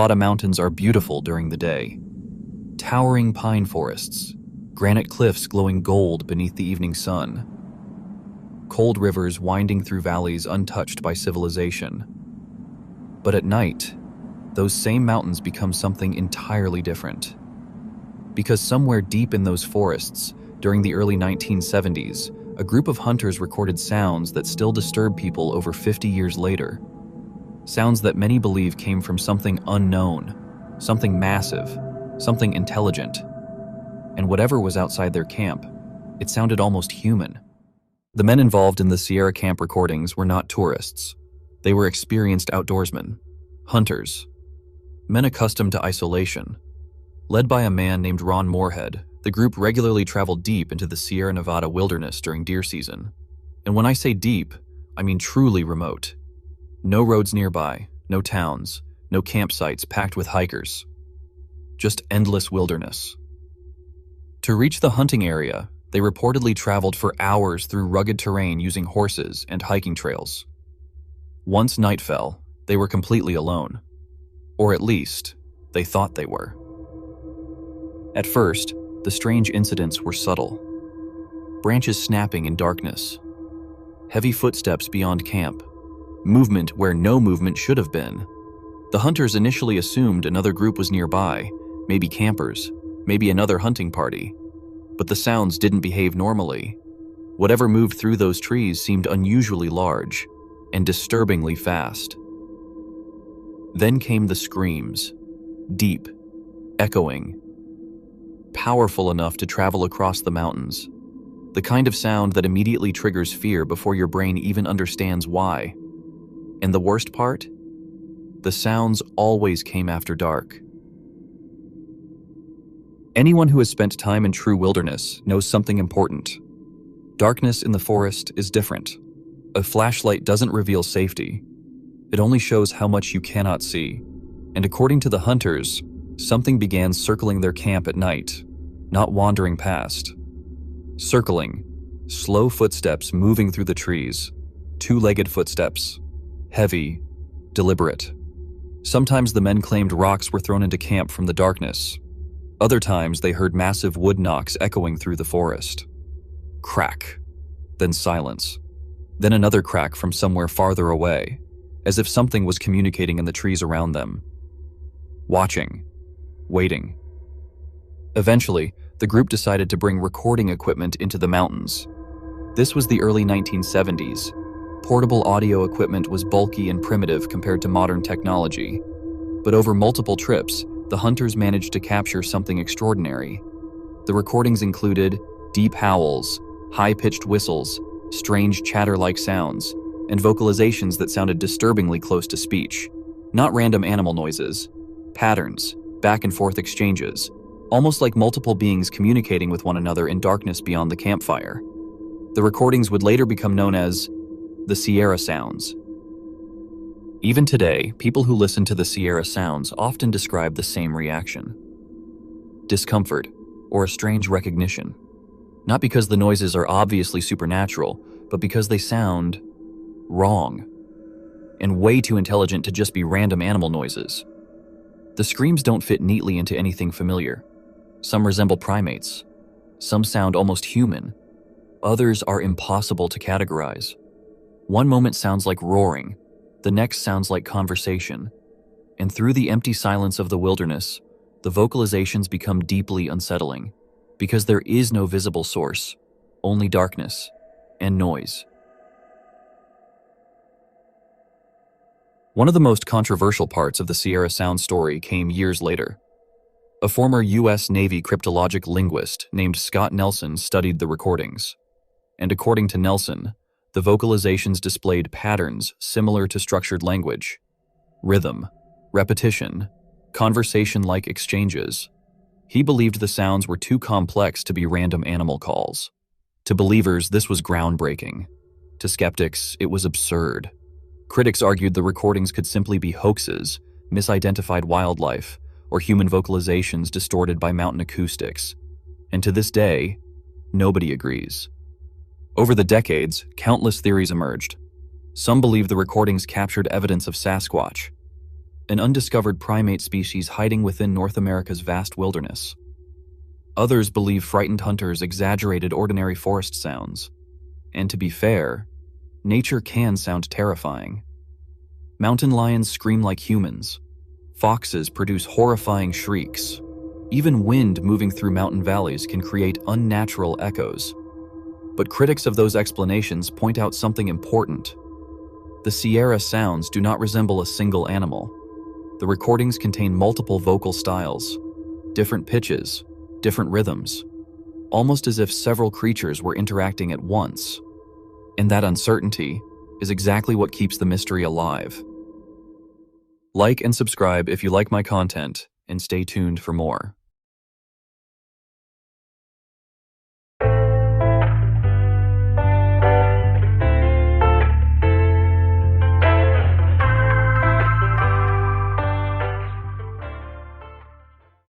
Nevada mountains are beautiful during the day. Towering pine forests, granite cliffs glowing gold beneath the evening sun, cold rivers winding through valleys untouched by civilization. But at night, those same mountains become something entirely different. Because somewhere deep in those forests, during the early 1970s, a group of hunters recorded sounds that still disturb people over 50 years later. Sounds that many believe came from something unknown, something massive, something intelligent. And whatever was outside their camp, it sounded almost human. The men involved in the Sierra Camp recordings were not tourists. They were experienced outdoorsmen, hunters, men accustomed to isolation. Led by a man named Ron Moorhead, the group regularly traveled deep into the Sierra Nevada wilderness during deer season. And when I say deep, I mean truly remote. No roads nearby, no towns, no campsites packed with hikers. Just endless wilderness. To reach the hunting area, they reportedly traveled for hours through rugged terrain using horses and hiking trails. Once night fell, they were completely alone. Or at least, they thought they were. At first, the strange incidents were subtle. Branches snapping in darkness, heavy footsteps beyond camp, movement where no movement should have been. The hunters initially assumed another group was nearby, maybe campers, maybe another hunting party. But the sounds didn't behave normally. Whatever moved through those trees seemed unusually large and disturbingly fast. Then came the screams, deep, echoing, powerful enough to travel across the mountains. The kind of sound that immediately triggers fear before your brain even understands why. And the worst part? The sounds always came after dark. Anyone who has spent time in true wilderness knows something important. Darkness in the forest is different. A flashlight doesn't reveal safety. It only shows how much you cannot see. And according to the hunters, something began circling their camp at night, not wandering past. Circling, slow footsteps moving through the trees, two-legged footsteps, heavy, deliberate. Sometimes the men claimed rocks were thrown into camp from the darkness. Other times they heard massive wood knocks echoing through the forest. Crack, then silence, then another crack from somewhere farther away, as if something was communicating in the trees around them. Watching, waiting. Eventually, the group decided to bring recording equipment into the mountains. This was the early 1970s. Portable audio equipment was bulky and primitive compared to modern technology. But over multiple trips, the hunters managed to capture something extraordinary. The recordings included deep howls, high-pitched whistles, strange chatter-like sounds, and vocalizations that sounded disturbingly close to speech. Not random animal noises, patterns, back-and-forth exchanges, almost like multiple beings communicating with one another in darkness beyond the campfire. The recordings would later become known as the Sierra Sounds. Even today, people who listen to the Sierra Sounds often describe the same reaction: discomfort, or a strange recognition. Not because the noises are obviously supernatural, but because they sound wrong, and way too intelligent to just be random animal noises. The screams don't fit neatly into anything familiar. Some resemble primates. Some sound almost human. Others are impossible to categorize. One moment sounds like roaring, the next sounds like conversation. And through the empty silence of the wilderness, the vocalizations become deeply unsettling, because there is no visible source, only darkness and noise. One of the most controversial parts of the Sierra Sound story came years later. A former U.S. Navy cryptologic linguist named Scott Nelson studied the recordings. And according to Nelson, the vocalizations displayed patterns similar to structured language: rhythm, repetition, conversation-like exchanges. He believed the sounds were too complex to be random animal calls. To believers, this was groundbreaking. To skeptics, it was absurd. Critics argued the recordings could simply be hoaxes, misidentified wildlife, or human vocalizations distorted by mountain acoustics. And to this day, nobody agrees. Over the decades, countless theories emerged. Some believe the recordings captured evidence of Sasquatch, an undiscovered primate species hiding within North America's vast wilderness. Others believe frightened hunters exaggerated ordinary forest sounds. And to be fair, nature can sound terrifying. Mountain lions scream like humans. Foxes produce horrifying shrieks. Even wind moving through mountain valleys can create unnatural echoes. But critics of those explanations point out something important. The Sierra sounds do not resemble a single animal. The recordings contain multiple vocal styles, different pitches, different rhythms, almost as if several creatures were interacting at once. And that uncertainty is exactly what keeps the mystery alive. Like and subscribe if you like my content, and stay tuned for more.